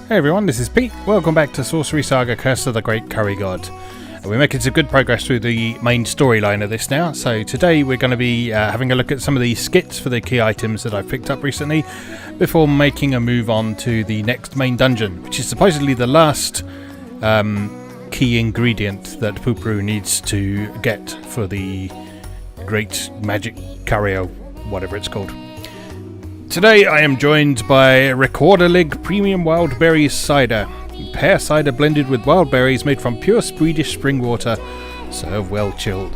Hey everyone, this is Pete. Welcome back to Sorcery Saga, Curse of the Great Curry God. We're making some good progress through the main storyline of this now. So today we're going to be having a look at some of the skits for the key items that I've picked up recently before making a move on to the next main dungeon, which is supposedly the last key ingredient that Pupuru needs to get for the Great Magic Curry, or whatever it's called. Today I am joined by Recorderlig Premium Wild Berries Cider. Pear cider blended with wild berries made from pure Swedish spring water, served well chilled.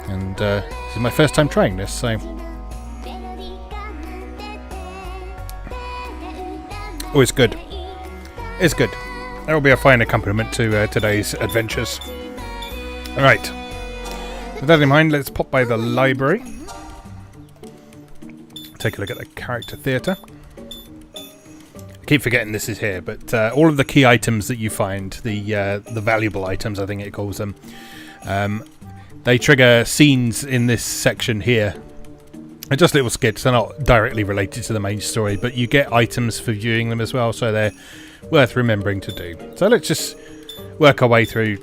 And this is my first time trying this, so... Oh, it's good. It's good. That will be a fine accompaniment to today's adventures. Alright. With that in mind, let's pop by the library. Take a look at the character theatre. I keep forgetting this is here, but all of the key items that you find, the valuable items I think it calls them, they trigger scenes in this section here. They're just little skits, they're not directly related to the main story, but you get items for viewing them as well, so they're worth remembering to do. So let's just work our way through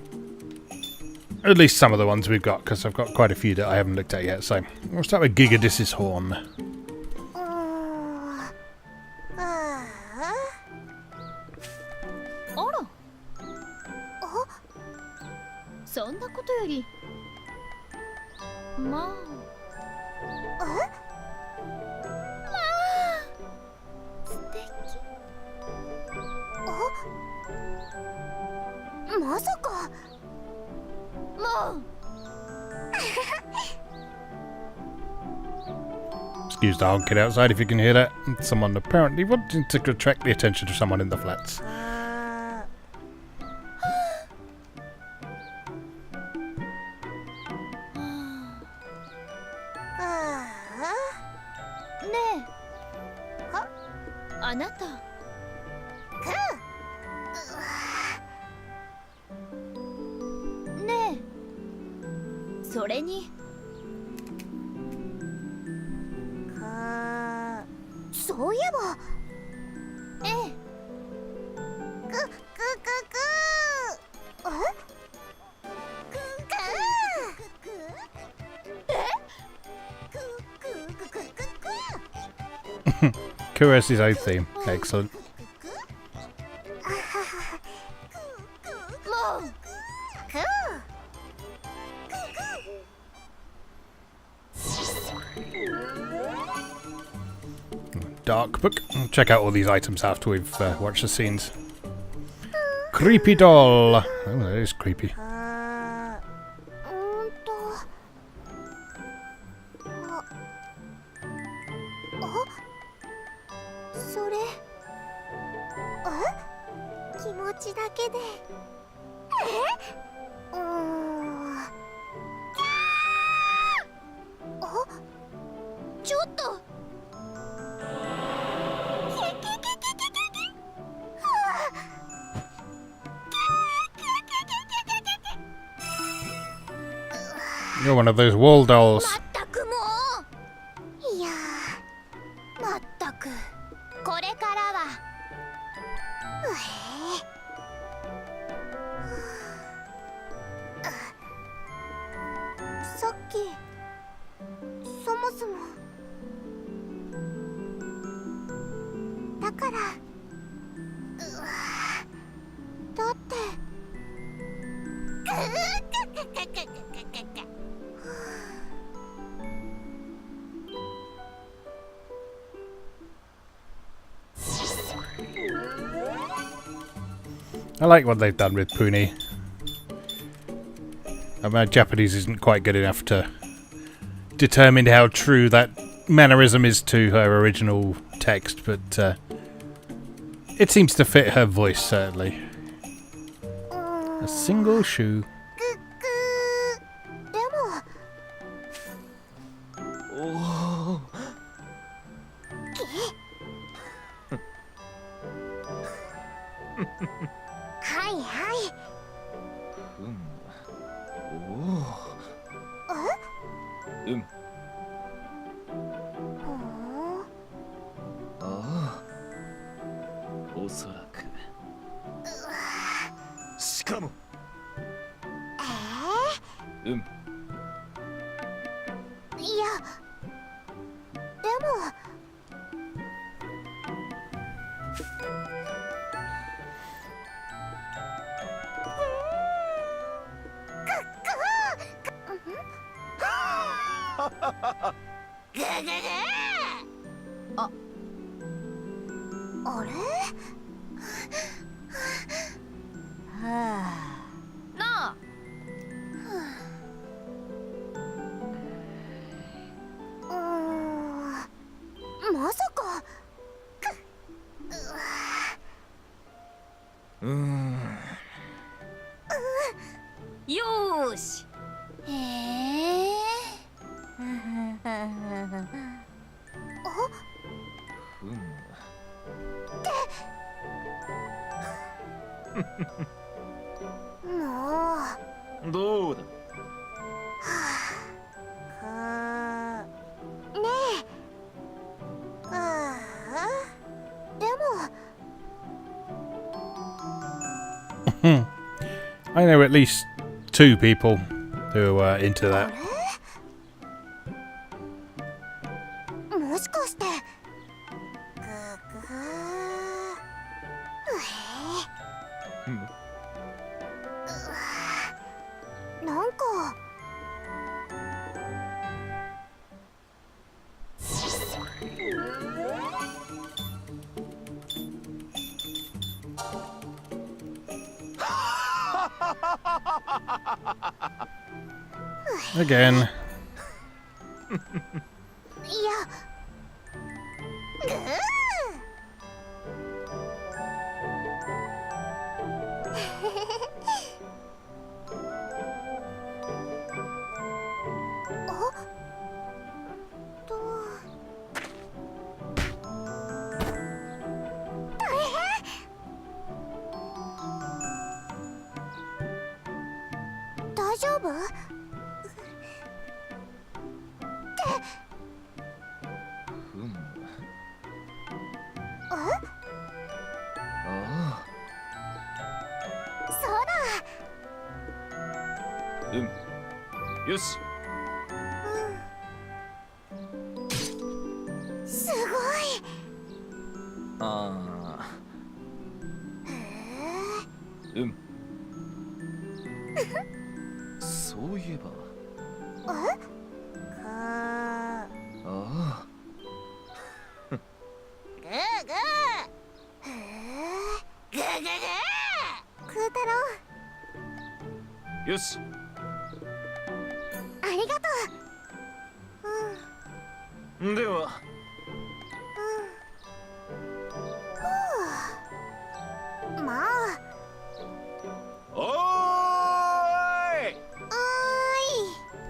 at least some of the ones we've got, because I've got quite a few that I haven't looked at yet. So we'll start with Gigadis's horn. Excuse the honking outside if you can hear that. Someone apparently wanting to attract the attention of someone in the flats. Kuros his own theme. Excellent. Dark book. Check out all these items after we've watched the scenes. Creepy doll. Oh, that is creepy. You're one of those wall dolls. I like what they've done with Puni. My Japanese isn't quite good enough to determine how true that mannerism is to her original text, but it seems to fit her voice, certainly. A single shoe. しかも。うん。いや、でも。ぐぐぐあ、あれはあなあまさかよーしへえあふむ。もうどうだ。ねえああでもI know at least 2 people who are into あ that. れもしかしてぐぐなんかAgain. いや大丈夫？ふむ。え？あそうあ。うん。よし。だ。すごい。ああ。へえ。うん。そういえば。ああ。ぐーぐー。へえ。ぐーぐーぐー。空太郎。よし。ありがとう。では。まあ。おーい。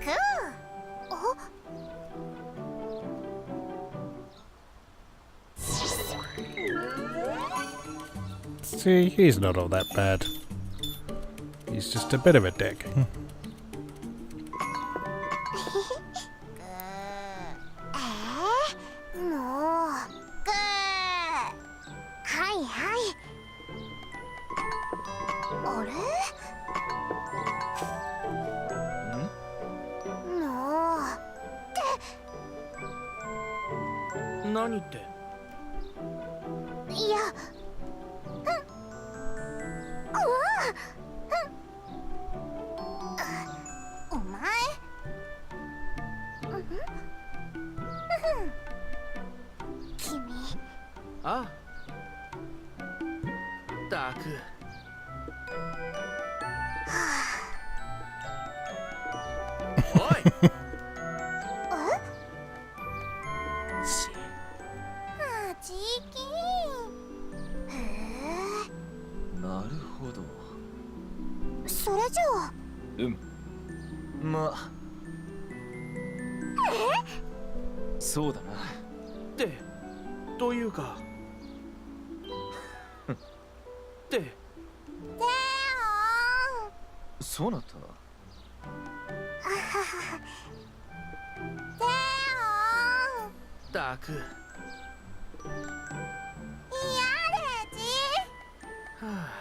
くー。See, he's not all that bad. He's just a bit of a dick. もう。くー。はいはい。あれ？もう。何って。いや。お前。君。ああ。ったく。おい。し。ちきへえ。なるほど。それじゃあ。まあ。そうだな。ってというか。ってでそうなったったく。やれじ。はあ。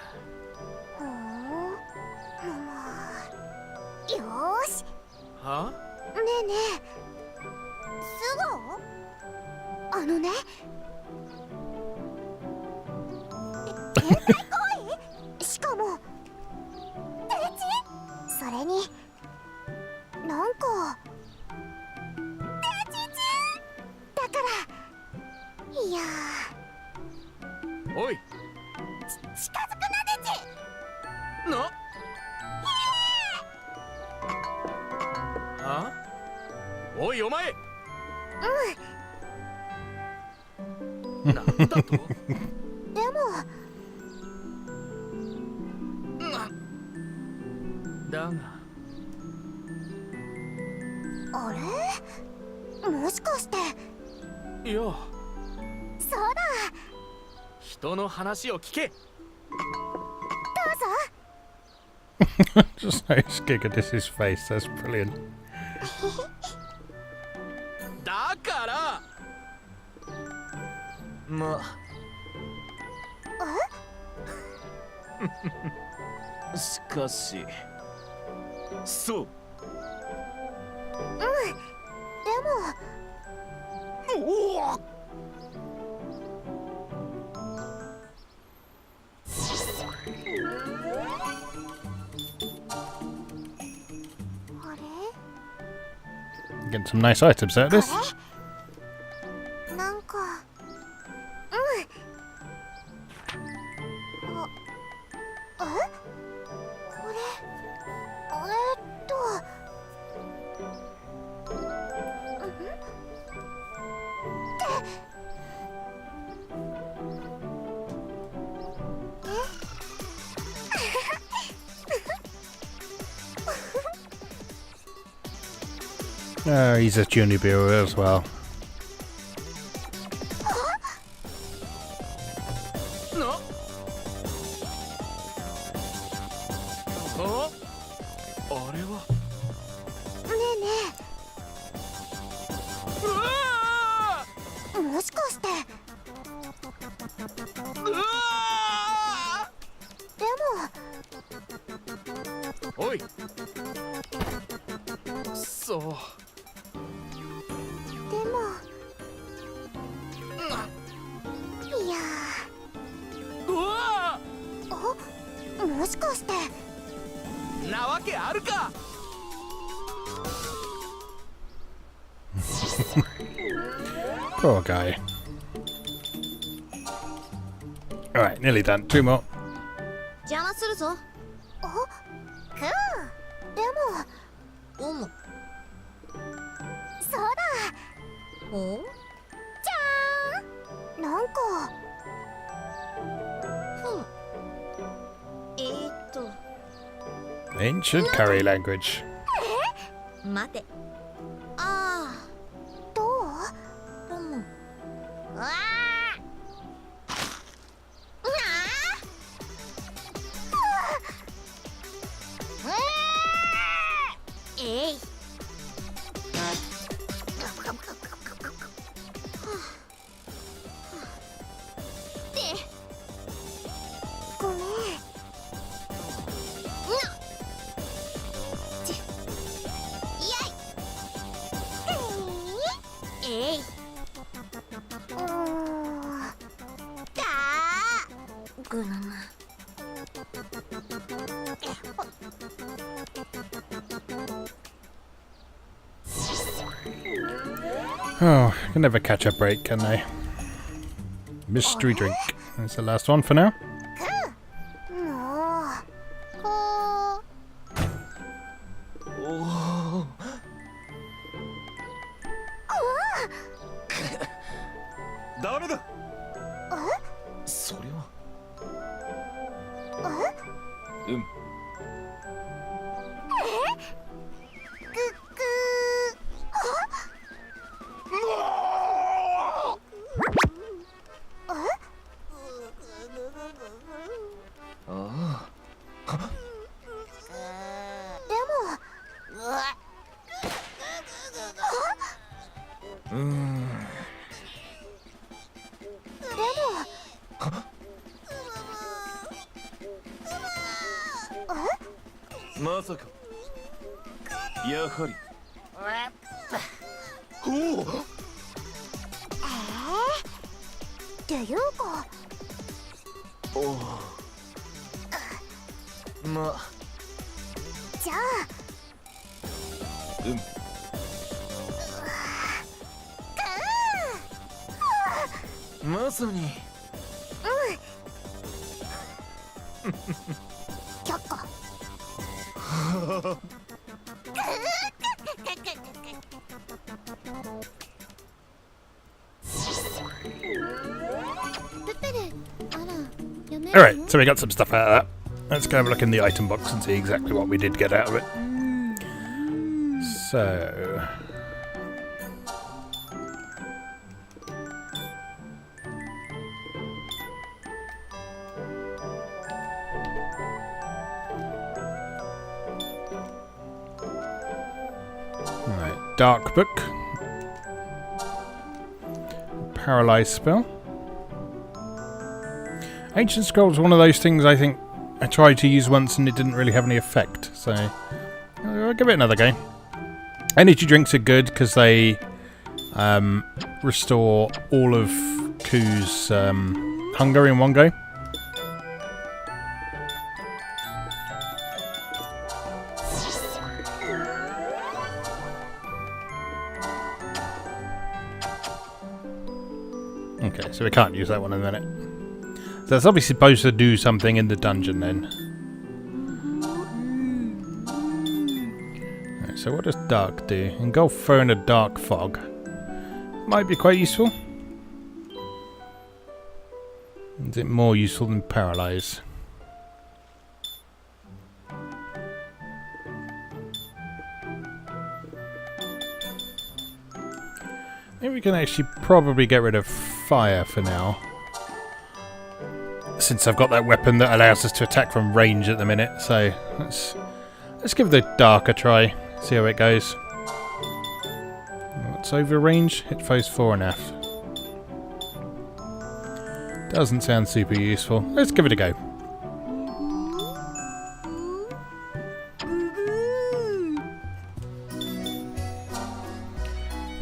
ほう。のね、変態行為、しかも手地、それになんか手地だから、いやおい、近づくなデチ。なあ、おいお前、なんだと。でもだがあれ、もしかして。いや、そうだ、人の話を聞け。どうぞ。 Just nice gig at his face. That's brilliant. だからまあしかしそう。でもおお、あれ、 Getting some nice items out of this. なんか、これ、Oh, he's a Junior as well. なあ、あれは。ねえねうわえ、もしかして。ー、うわでもー、おい、そう。でも、いやうわもしかして。ー、なわけあるか。Poor guy. Alright, nearly done. Two more. 邪魔するぞ。でも、おも。そうだ、お？じゃーん、なんかふん。Ancient curry language. 待て。あどう？あ、とも。うわえい。ごめん。えい。ぐぬぬ。Oh, can never catch a break, can they? Mystery drink. That's the last one for now. もう。おお。ダメだ。それは。うん。ああ。でも、うーん。でも、まさか。やはり。おお。っていうかおおまあじゃあまさに却下ププルあら読める Alright, so we got some stuff out of that. Let's go have a look in the item box and see exactly what we did get out of it. So... Right, Dark Book. Paralyze spell. Ancient Scrolls is one of those things I think I tried to use once and it didn't really have any effect, so I'll give it another go. Energy drinks are good because they restore all of Ku's hunger in one go. Okay, so we can't use that one in a minute. So that's obviously supposed to do something in the dungeon then. Right, so what does dark do? Engulf foe in a dark fog. Might be quite useful. Is it more useful than paralyze? I think we can actually probably get rid of fire for now. Since I've got that weapon that allows us to attack from range at the minute, so let's give the dark a try, see how it goes. What's over range? Hit foes 4 and F. Doesn't sound super useful. Let's give it a go.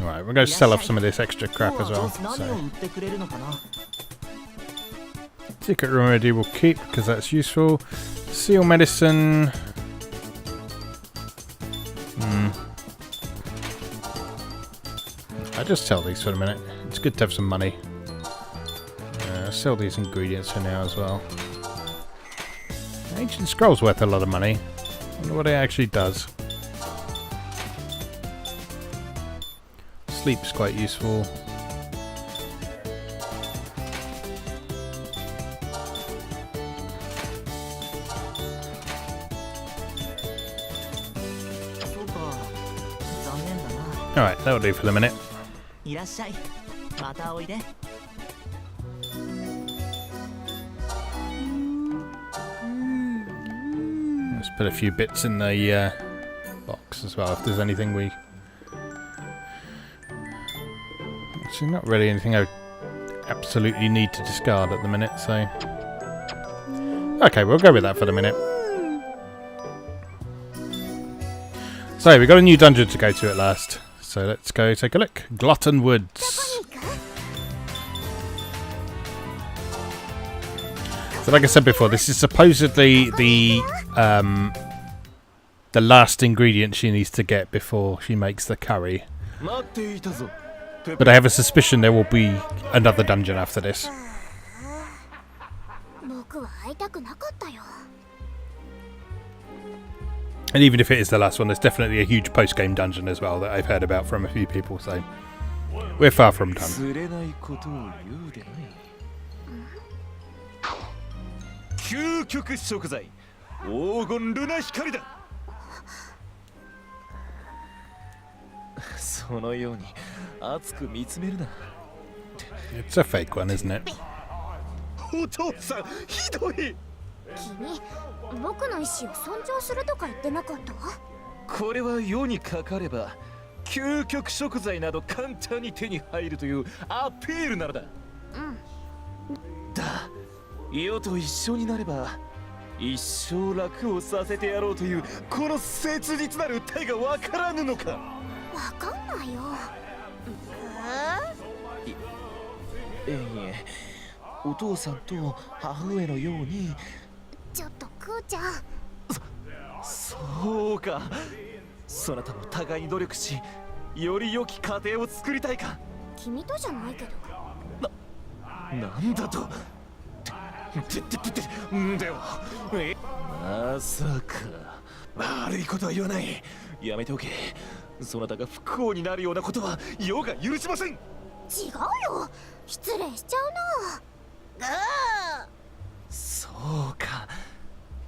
Alright, we're going to sell off some of this extra crap as well. So. Secret remedy we'll keep because that's useful. Seal medicine. I just sell these for a minute. It's good to have some money. Sell these ingredients for now as well. Ancient Scroll's worth a lot of money. I wonder what it actually does. Sleep's quite useful. Alright, that'll do for the minute. Let's put a few bits in the box as well, if there's anything we... Actually, not really anything I absolutely need to discard at the minute, so... Okay, we'll go with that for the minute. So, we've got a new dungeon to go to at last. So let's go take a look. Glutton Woods. So like I said before, this is supposedly the last ingredient she needs to get before she makes the curry. But I have a suspicion there will be another dungeon after this. And even if it is the last one, there's definitely a huge post-game dungeon as well that I've heard about from a few people, so we're far from done. It's a fake one, isn't it? 僕の意志を尊重するとか言ってなかった？これは世にかかれば究極食材など簡単に手に入るというアピールなのだ。だ、世と一緒になれば一生楽をさせてやろうというこの切実なる訴えがわからぬのか。わかんないよ。いえ、お父さんと母上のように。ちょっとクーちゃん、そうか、そなたも互いに努力し、より良き家庭を作りたいか。君とじゃないけど。なんだと。では、まさか。悪いことは言わない。やめておけ。そなたが不幸になるようなことは世が許しません。違うよ、失礼しちゃうな。そうか、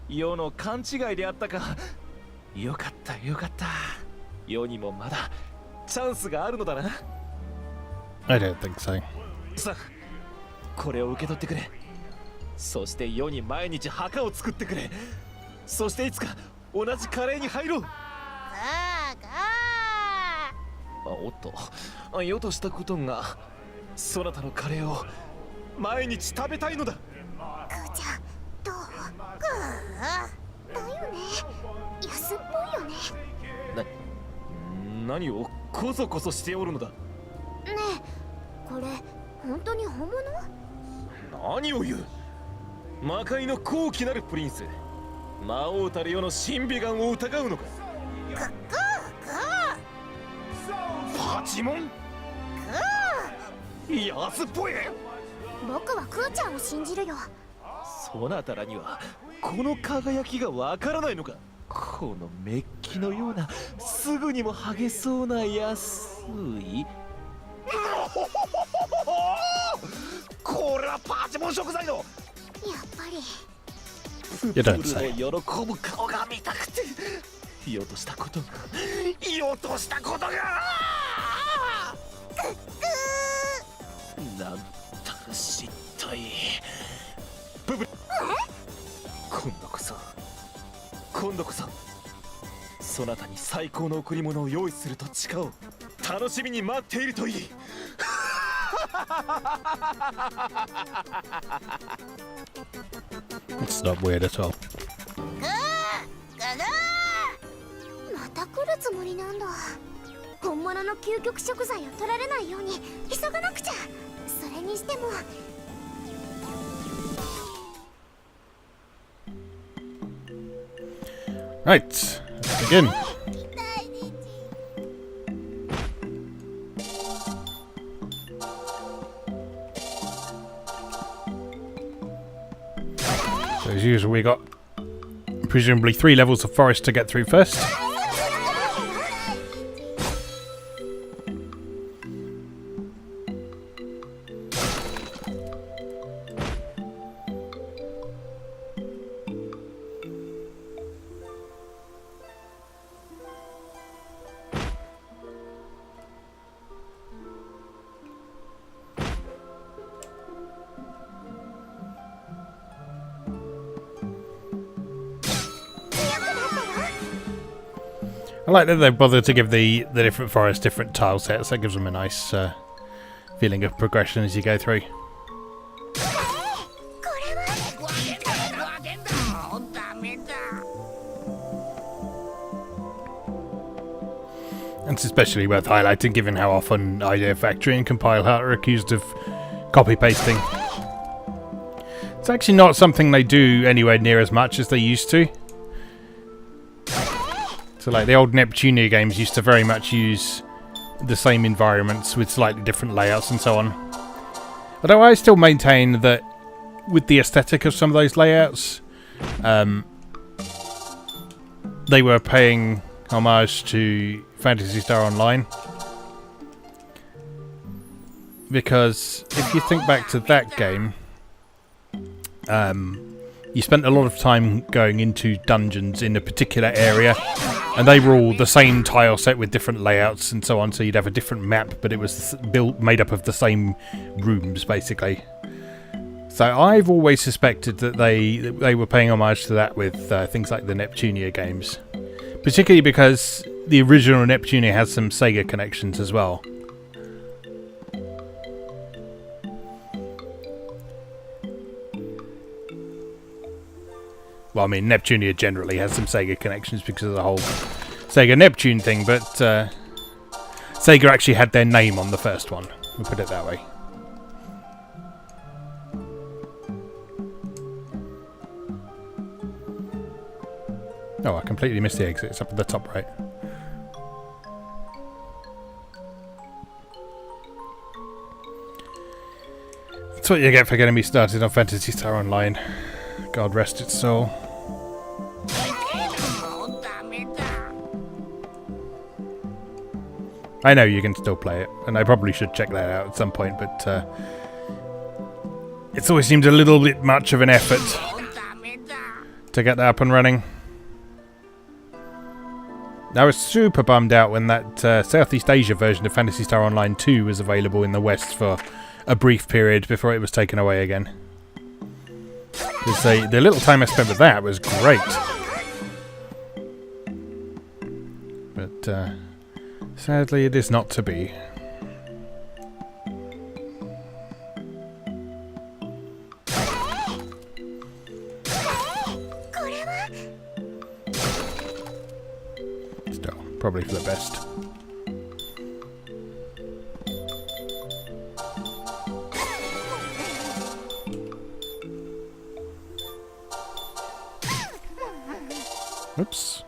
世の勘違いであったか。よかったよかった。世にもまだチャンスがあるのだな。 I don't think so. さあ、これを受け取ってくれ。そして世に毎日墓を作ってくれ。そしていつか同じカレーに入ろう。おっと、世としたことが、そなたのカレーを毎日食べたいのだ。クーちゃん、どう？だよね、安っぽいよね。何をこそこそしておるのだ。ねえ、これ本当に本物？何を言う。魔界の高貴なるプリンス、魔王たる世の神美眼を疑うのか。パチモン？安っぽい。僕はクーちゃんを信じるよ。そなたらにはこの輝きがわからないのか。このメッキのようなすぐにも剥げそうな安い。これはパチモン食材の。やっぱりププルの喜ぶ顔が見たくて。世としたことが、世としたことが。なんたら失態。ププル、今度こそそなたに最高の贈り物を用意すると誓おう。楽しみに待っているといい。It's not weird at all. また来るつもりなんだ。本物の究極食材を取られないように急がなくちゃ。それにしてもRight, let's begin. So as usual, we got presumably 3 levels of forest to get through first. I like that they've bothered to give the different forests different tile sets. That gives them a nice feeling of progression as you go through. And it's especially worth highlighting given how often Idea Factory and Compile Heart are accused of copy-pasting. It's actually not something they do anywhere near as much as they used to. So like the old Neptunia games used to very much use the same environments with slightly different layouts and so on. Although I still maintain that with the aesthetic of some of those layouts, they were paying homage to Phantasy Star Online. Because if you think back to that game, you spent a lot of time going into dungeons in a particular area, and they were all the same tile set with different layouts and so on, so you'd have a different map, but it was made up of the same rooms, basically. So I've always suspected that they were paying homage to that with things like the Neptunia games. Particularly because the original Neptunia has some Sega connections as well. Well, I mean, Neptunia generally has some Sega connections because of the whole Sega Neptune thing, but Sega actually had their name on the first one. We'll put it that way. Oh, I completely missed the exit. It's up at the top right. That's what you get for getting me started on Phantasy Star Online. God rest its soul. I know you can still play it, and I probably should check that out at some point, but it's always seemed a little bit much of an effort to get that up and running. I was super bummed out when that Southeast Asia version of Phantasy Star Online 2 was available in the West for a brief period before it was taken away again. Because the little time I spent with that was great. But sadly it is not to be. Still, probably for the best. Oops.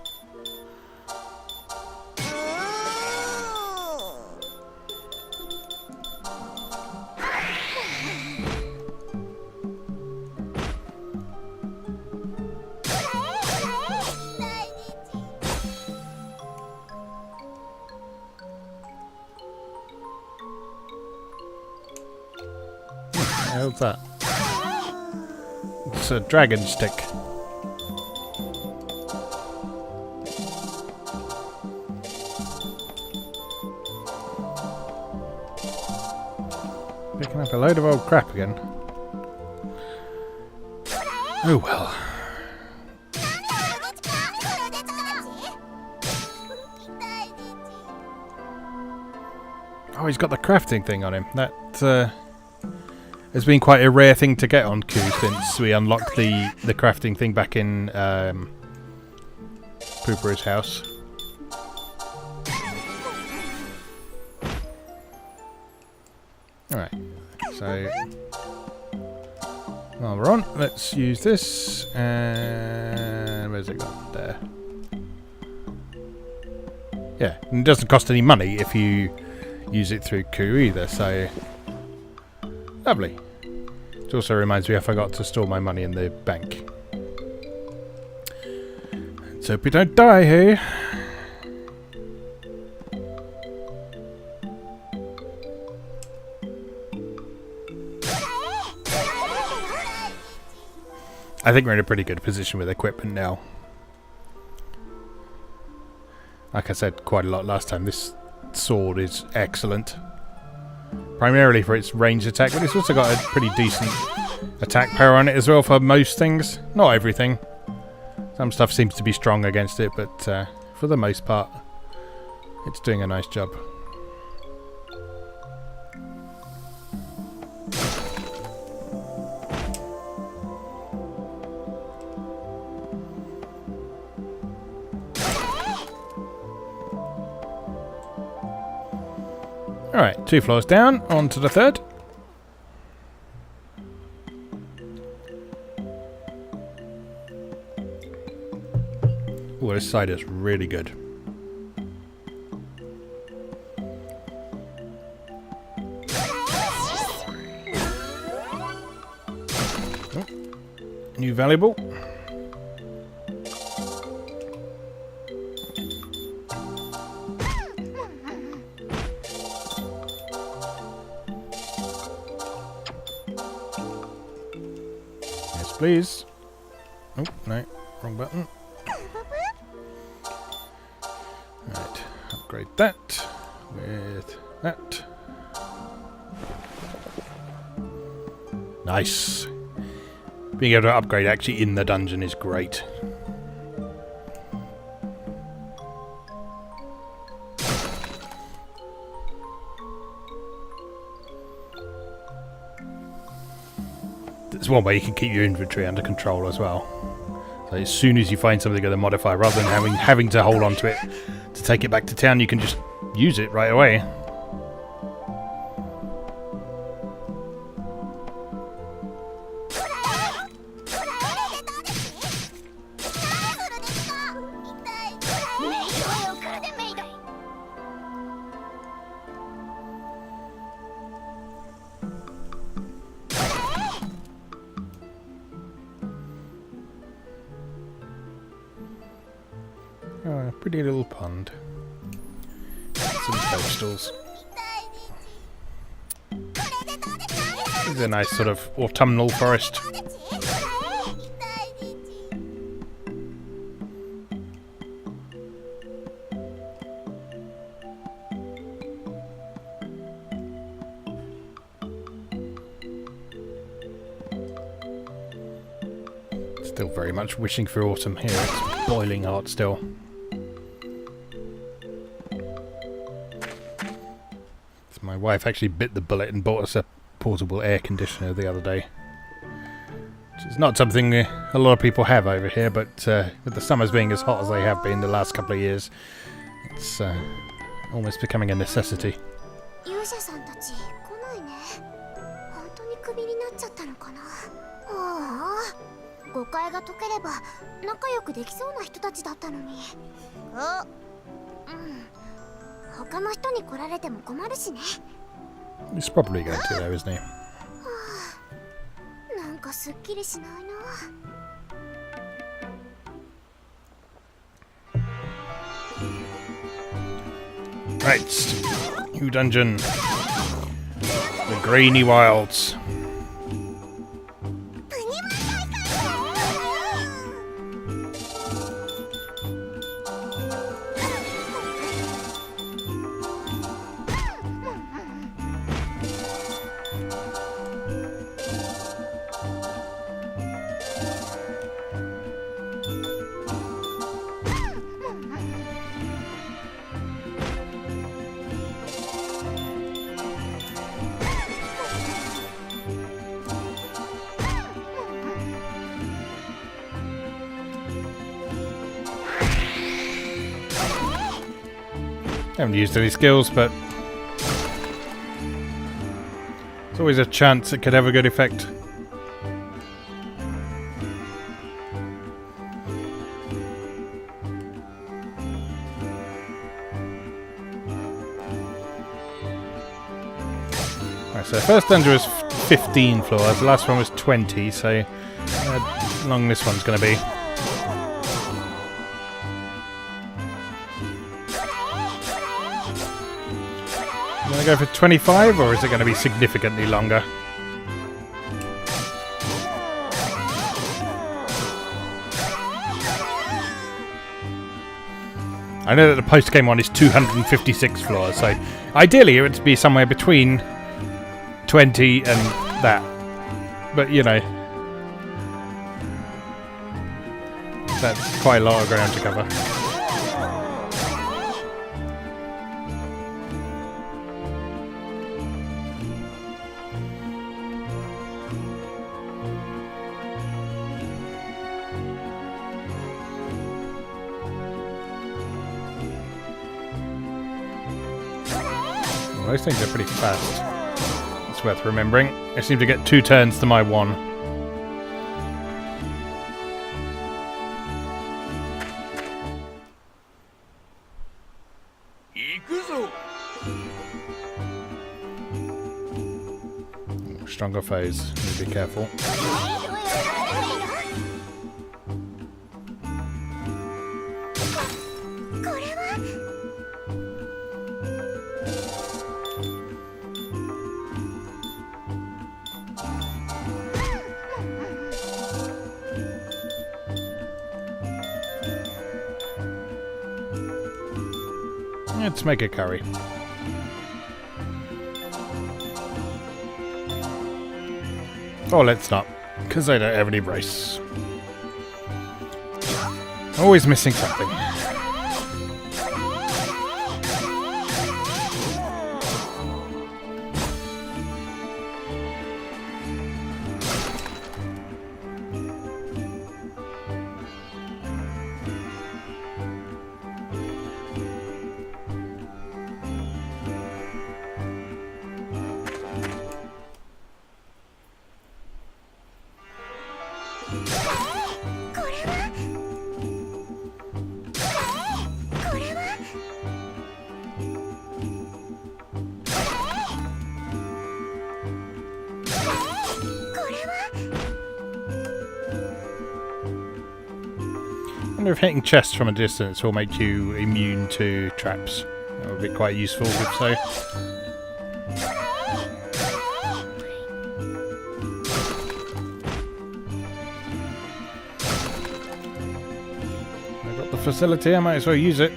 What's that? It's a dragon stick. Picking up a load of old crap again. Oh well. Oh, he's got the crafting thing on him. That has been quite a rare thing to get on Q since we unlocked the crafting thing back in Pupuru's house. Alright, so while we're on, let's use this, and where's it gone? There. Yeah, and it doesn't cost any money if you use it through Q either, so lovely. It also reminds me I forgot to store my money in the bank. Let's hope we don't die here. I think we're in a pretty good position with equipment now. Like I said quite a lot last time, this sword is excellent. Primarily for its range attack, but it's also got a pretty decent attack power on it as well for most things. Not everything. Some stuff seems to be strong against it, but for the most part, it's doing a nice job. Alright, 2 floors down, on to the 3rd. Oh, this side is really good. Oh, new valuable. Please. Oh, no. Wrong button. Right. Upgrade that with that. Nice. Being able to upgrade actually in the dungeon is great. It's one way you can keep your inventory under control as well. So as soon as you find something with a modifier, rather than having to hold on to it to take it back to town, you can just use it right away. Oh, a pretty little pond. Some toadstools. This is a nice sort of autumnal forest. Still very much wishing for autumn here. It's boiling hot still. So my wife actually bit the bullet and bought us a portable air conditioner the other day. Which is not something a lot of people have over here, but with the summers being as hot as they have been the last couple of years, it's almost becoming a necessity. 勇者さんたち来ないね。本当にクビになっちゃったのかな。ああ、誤解が解ければ仲良くできそうな人たちだったのに。他の人に来られても困るしね。He's probably going to though, isn't he? なんかすっきりしないな。Right, new dungeon. The Grainy Wilds. Haven't used any skills, but there's always a chance it could have a good effect. Right, so the first dungeon was 15 floors, the last one was 20, so how long this one's going to be. Going to go for 25, or is it going to be significantly longer? I know that the post-game one is 256 floors, so ideally it would be somewhere between 20 and that. But, you know, that's quite a lot of ground to cover. Those things are pretty fast. It's worth remembering. I seem to get 2 turns to my 1. Stronger foes. Need to be careful. Let's make a curry. Oh, let's not, because I don't have any rice. Always missing something. wonder if hitting chests from a distance will make you immune to traps. That would be quite useful if so. I've got the facility, I might as well use it.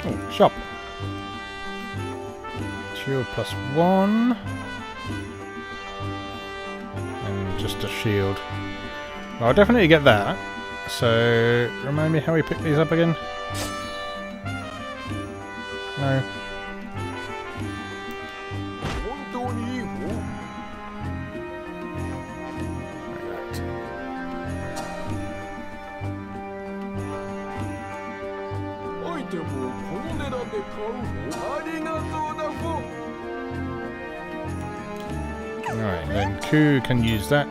Oh, shop. Shield +1. And just a shield. Well, I'll definitely get that. So, remind me how we pick these up again? No. Alright, then Ku can use that.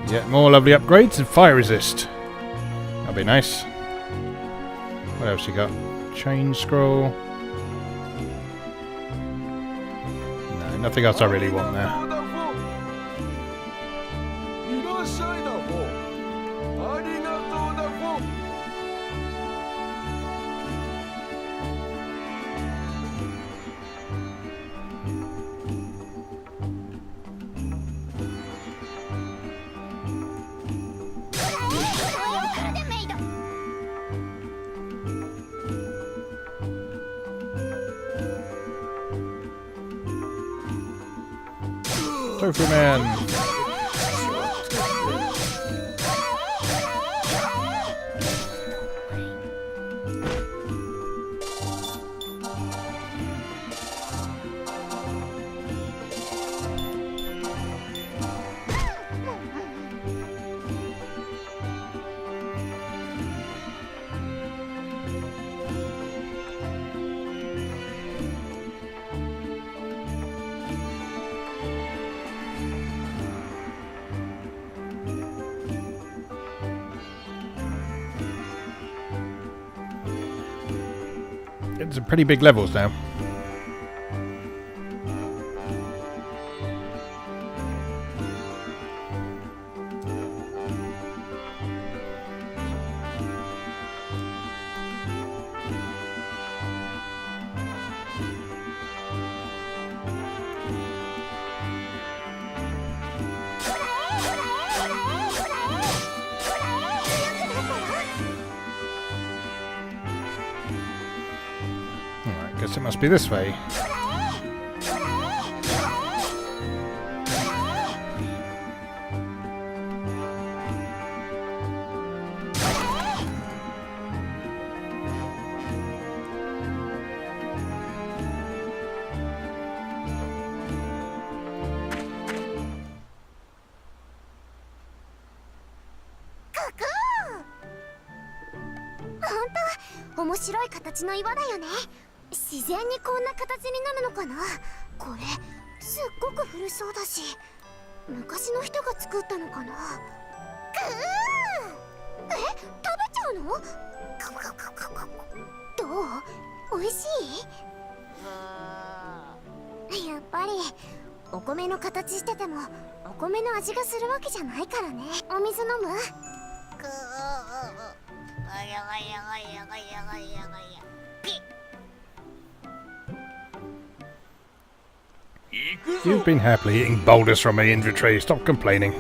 Get more lovely upgrades and fire resist. That'll be nice. What else you got? Chain scroll. No, nothing else I really want there. Tofu Man! Getting some pretty big levels now. Guess it must be this way.面白い形の岩だよね。自然にこんな形になるのかな。これすっごく古そうだし、昔の人が作ったのかな。食べちゃうの？どう？美味しい？やっぱりお米の形しててもお米の味がするわけじゃないからね。お水飲む？You've been happily eating boulders from my inventory. Stop complaining.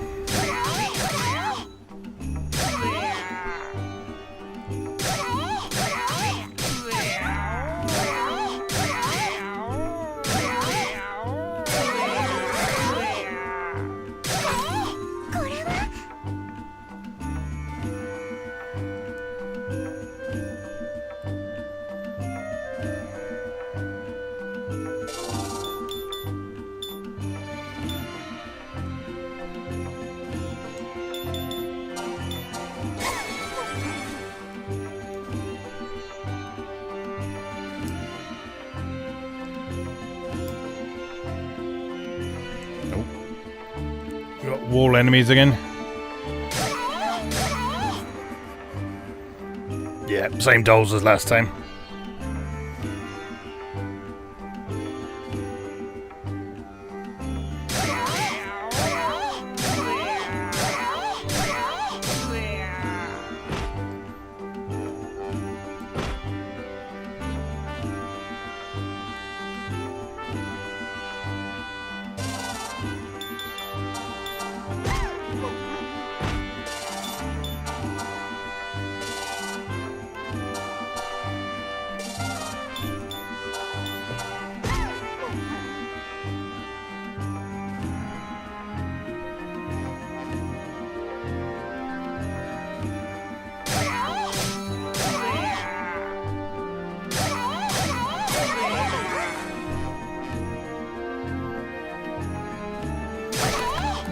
wall enemies again. Yeah, same dolls as last time.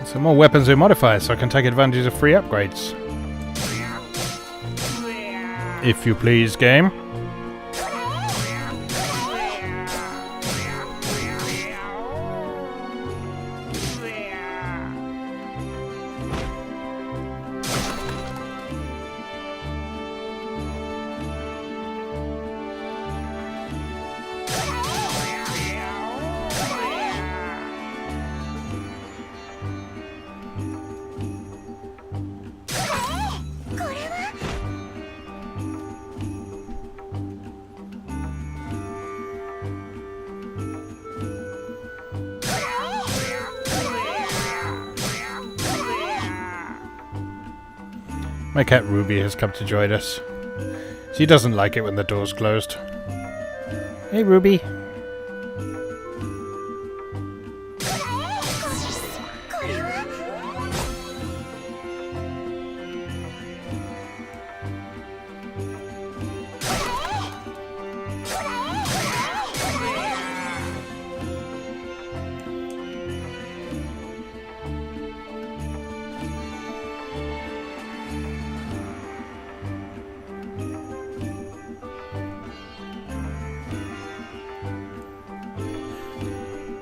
Some more weapons with modifiers so I can take advantage of free upgrades. If you please, game. My cat Ruby has come to join us. She doesn't like it when the door's closed. Hey Ruby.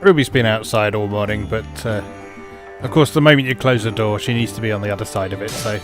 Ruby's been outside all morning, but of course the moment you close the door she needs to be on the other side of it, so...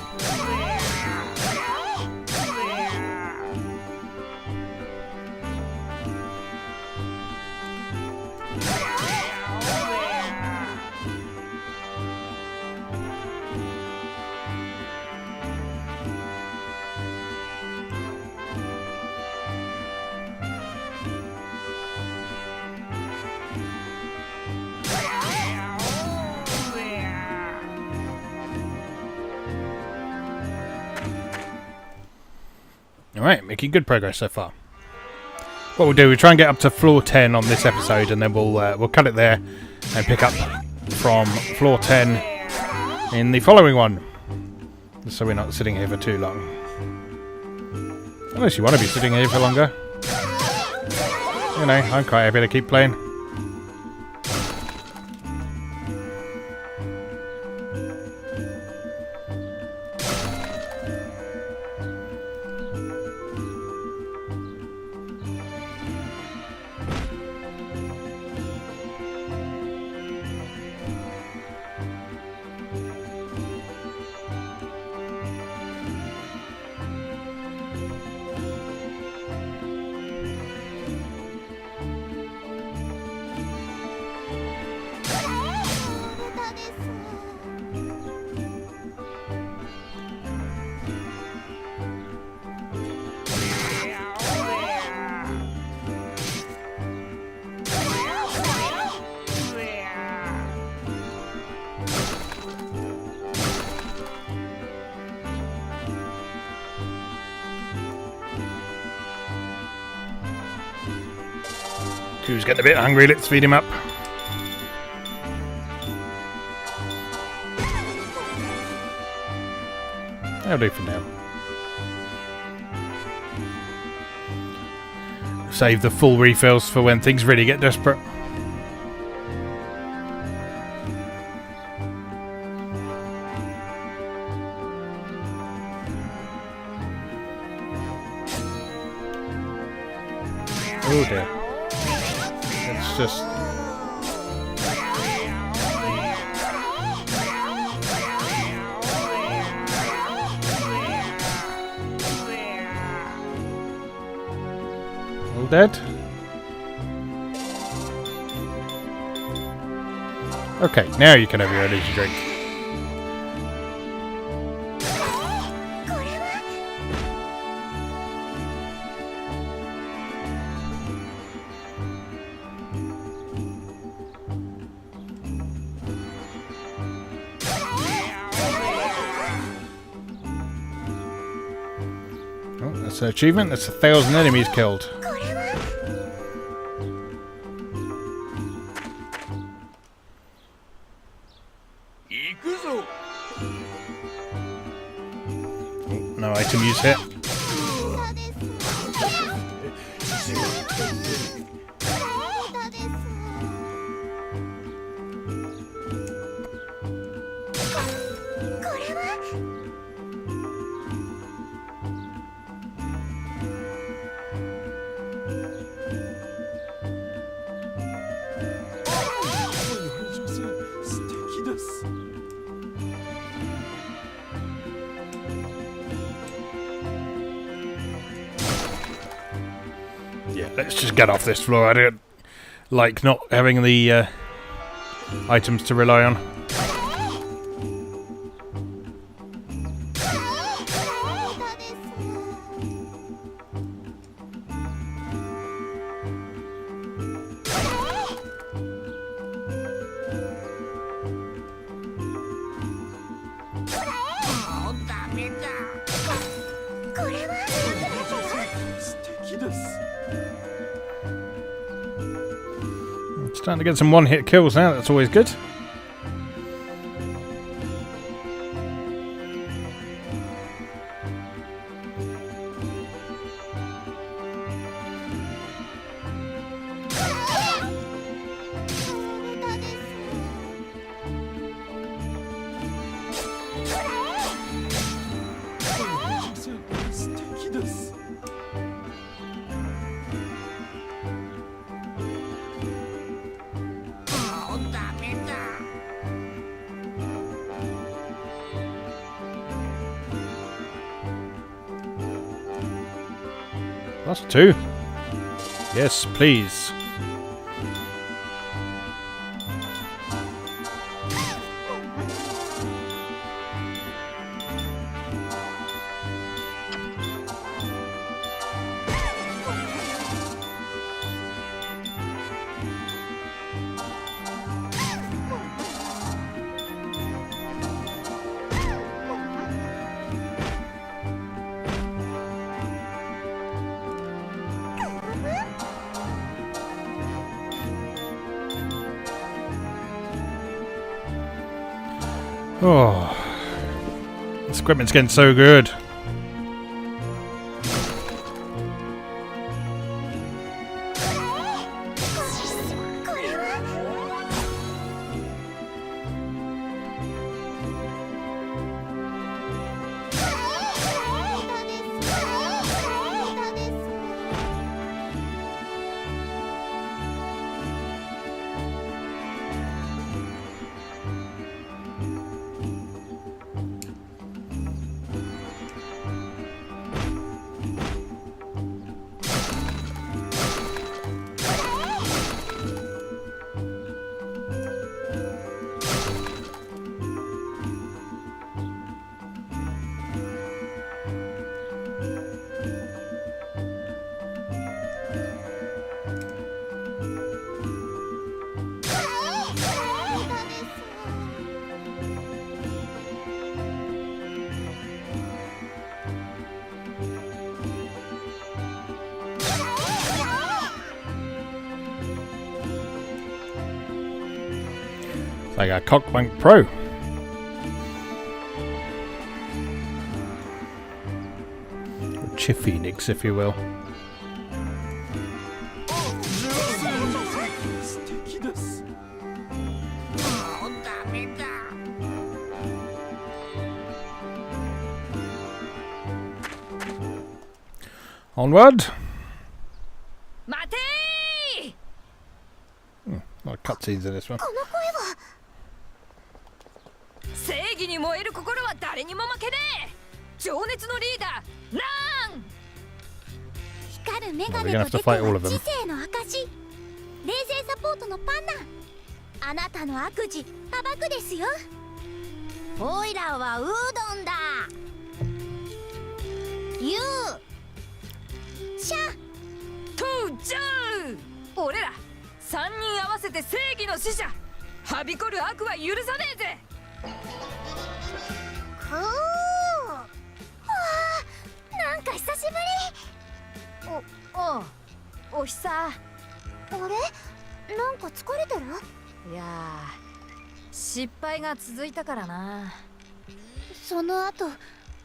Alright, making good progress so far. What we'll do, we'll try and get up to floor 10 on this episode, and then we'll cut it there and pick up from floor 10 in the following one. So we're not sitting here for too long. Unless you want to be sitting here for longer. You know, I'm quite happy to keep playing. Who's getting a bit hungry? Let's feed him up. That'll do for now. Save the full refills for when things really get desperate. Oh dear. It's just... All dead? Okay, now you can have your energy drink. Oh, that's an achievement. That's 1,000 enemies killed. No item use here. Yeah, let's just get off this floor. I don't like not having the items to rely on. Starting to get some one-hit kills now, that's always good. That's 2. Yes, please. Oh, this equipment's getting so good. Like a Cockbank Pro. Or Phoenix, if you will. Onward! A lot of cutscenes in this one. 正義に燃える心は誰にも負けねえ。情熱のリーダーラン。光るメ Well, ガ we're ネ gonna と have to デク fight all は of 知 them. 性の証。冷静サポートのパンナ。あなたの悪事暴くですよ。オイラはウードンだ。ユーシャトゥジャー。俺ら3人合わせて正義の使者。はびこる悪は許さねえぜ。ふう。わあ、なんか久しぶり。おひさ。あれ、なんか疲れてる？いや失敗が続いたからな。その後、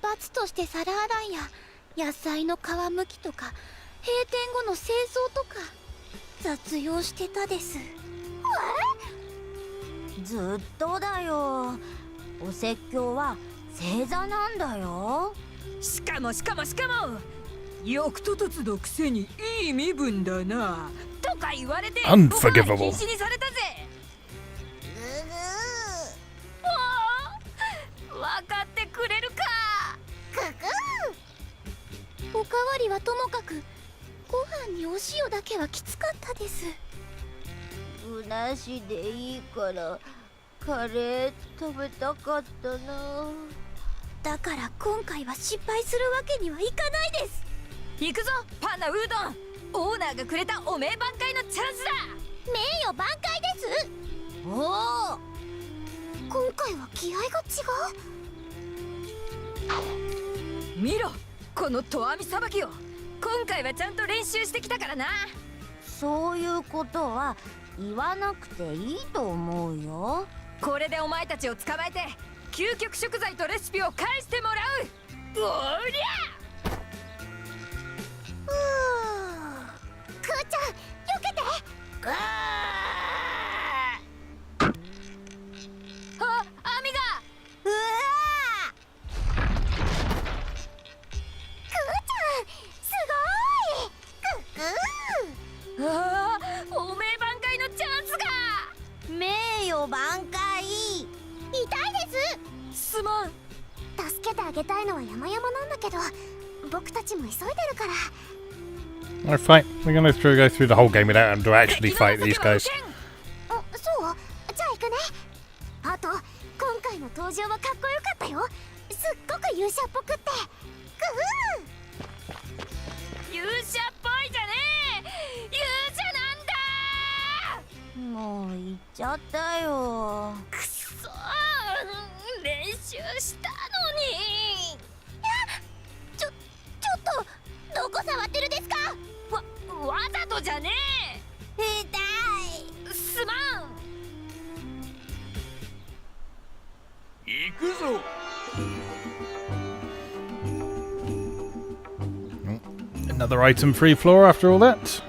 罰として皿洗いや野菜の皮むきとか閉店後の清掃とか雑用してたです。ずっとだよ。お説教は正座なんだよ。しかも欲と突のくせにいい身分だなとか言われて Unforgivable 禁止にされたぜ。分かってくれるか。おかわりはともかくご飯にお塩だけはきつかったです。具なしでいいからカレー食べたかったな。だから今回は失敗するわけにはいかないです。行くぞパンナウードン。オーナーがくれたお名挽回のチャンスだ。名誉挽回です。おお、今回は気合が違う。見ろこのとあみさばきを。今回はちゃんと練習してきたからな。そういうことは言わなくていいと思うよ。これでお前たちを捕まえて究極食材とレシピを返してもらう。おりゃ。クーちゃん、避けて。あ、アミが。うわクーちゃん、すごーい。ああ、お名挽回のチャンスが。ー、名誉挽回。痛いです。すまん。助けてあげたいのは山々なんだけど、僕たちも急いでるから。Alright, fine. We're gonna go through the whole game without having to actually fight these guys. そう？じゃあ行くね。あと、今回の登場はかっこよかったよ。すっごく勇者っぽくって。勇者っぽいじゃねえ。勇者なんだ。もう行っちゃったよ。くそー、練習したのに。ちょっと、どこ触ってるですか？わざとじゃね痛え。すまん。行くぞ。Another item-free floor after all that.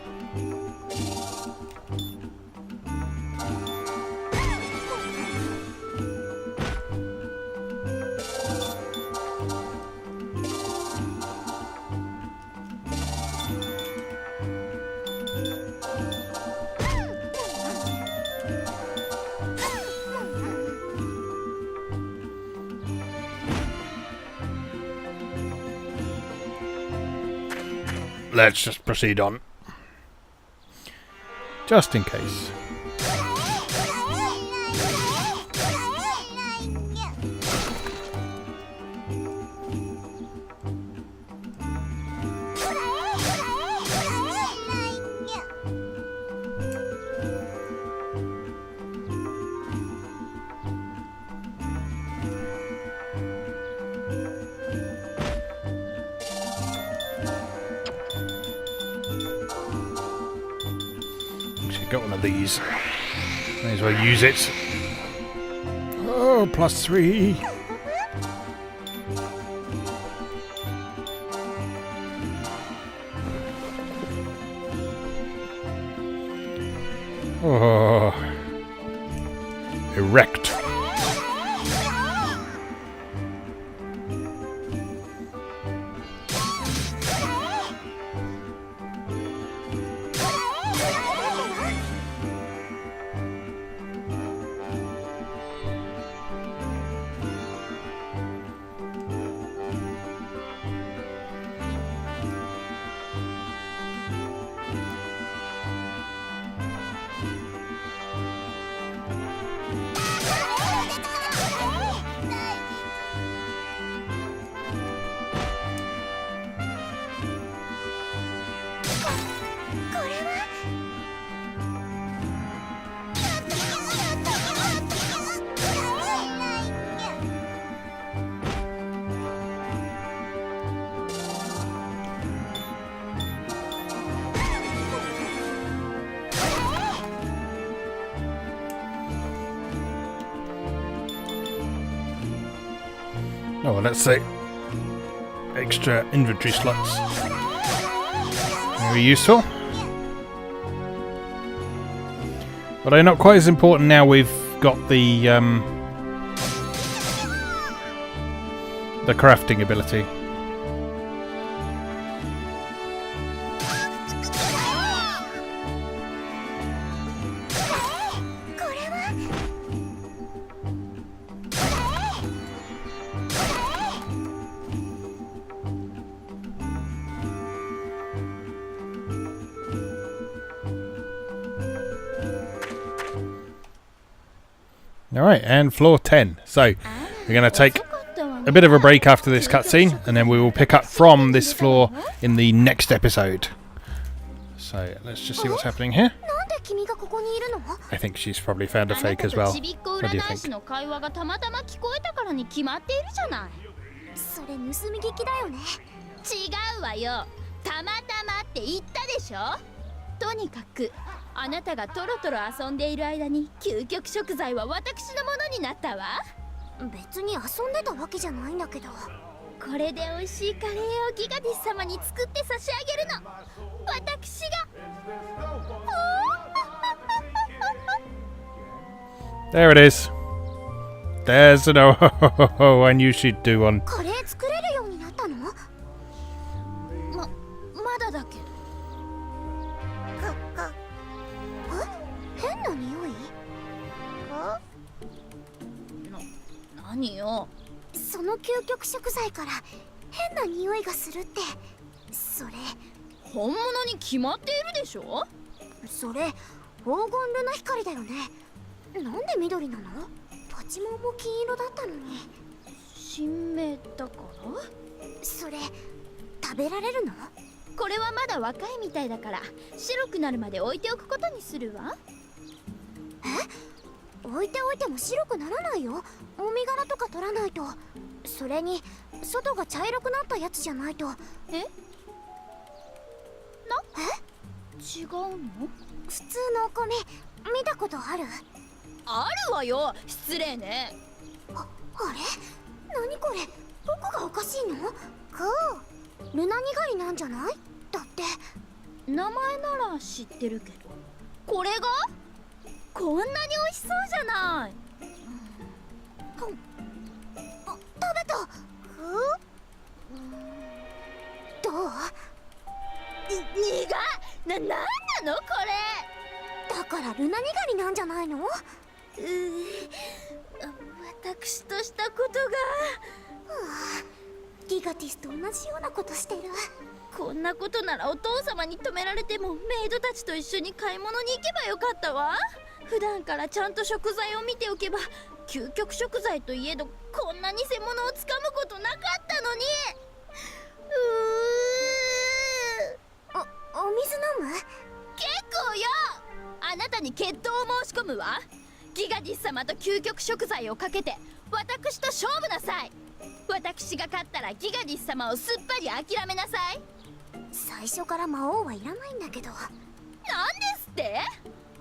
Let's just proceed on. Just in case. Got one of these. May as well use it. Oh, +3. Oh. Erect. Oh, well, let's say extra inventory slots. Very useful. Although not quite as important now we've got the crafting ability. Alright, and floor 10. So, we're going to take a bit of a break after this cutscene, and then we will pick up from this floor in the next episode. So, let's just see what's happening here. I think she's probably found a fake as well. What do you think? それ盗み聞きだよね。違うわよ。たまたまって言ったでしょ。とにかくあなたがトロトロ遊んでいる間に究極食材は私のものになったわ。別に遊んでたわけじゃないんだけど。これで美味しいカレーをギガディス様に作って差し上げるの。私が。There it is. There's an OHOHOHO I knew she'd do one. カレー作れるようになったの？まだだけど。変な匂い？何よ。その究極食材から変な匂いがするって。それ本物に決まっているでしょ。それ黄金ルナ光だよね。なんで緑なの？パチモンも金色だったのに。新芽だから？それ食べられるの？これはまだ若いみたいだから白くなるまで置いておくことにするわ。置いておいても白くならないよ。もみ殻とか取らないと。それに外が茶色くなったやつじゃないと。違うの？普通のお米見たことある？あるわよ。失礼ね。あれ？何これ？どこがおかしいの？ルナニガリなんじゃない？だって名前なら知ってるけど。これが？こんなに美味しそうじゃない。食べた。どう？苦っ。なんなのこれ。だからルナニガリなんじゃないの？私としたことが。ギガティスと同じようなことしてる。こんなことならお父様に止められてもメイドたちと一緒に買い物に行けばよかったわ。普段からちゃんと食材を見ておけば究極食材といえどこんな偽物をつかむことなかったのに。お水飲む？結構よ。あなたに決闘を申し込むわ。ギガディス様と究極食材をかけて私と勝負なさい。私が勝ったらギガディス様をすっぱり諦めなさい。最初から魔王はいらないんだけど。なんですって？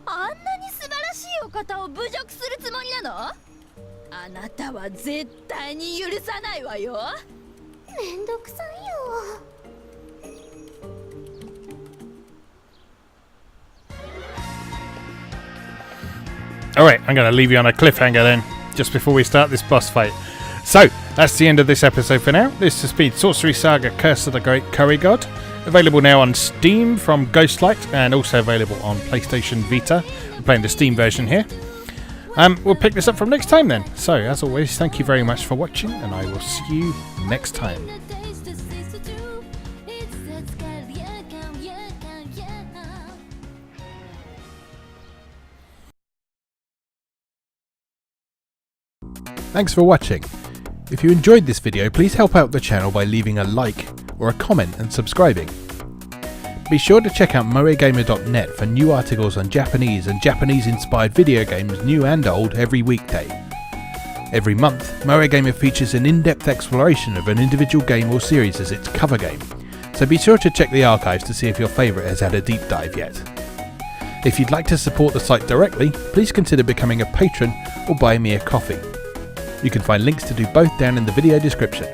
あんなに素晴らしいお方を侮辱するつもりなの？あなたは絶対に許さないわよ。めんどくさいよ。Alright, I'm going to leave you on a cliffhanger then, just before we start this boss fight. So, that's the end of this episode for now. This has been Sorcery Saga Curse of the Great Curry God. Available now on Steam from Ghostlight and also available on PlayStation Vita. We're playing the Steam version here. We'll pick this up from next time then. So, as always, thank you very much for watching and I will see you next time. Thanks for watching. If you enjoyed this video, please help out the channel by leaving a like or a comment and subscribing. Be sure to check out moegamer.net for new articles on Japanese and Japanese-inspired video games, new and old, every weekday. Every month, Moegamer features an in-depth exploration of an individual game or series as its cover game, so be sure to check the archives to see if your favourite has had a deep dive yet. If you'd like to support the site directly, please consider becoming a patron or buy me a coffee. You can find links to do both down in the video description.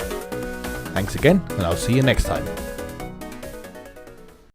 Thanks again, and I'll see you next time.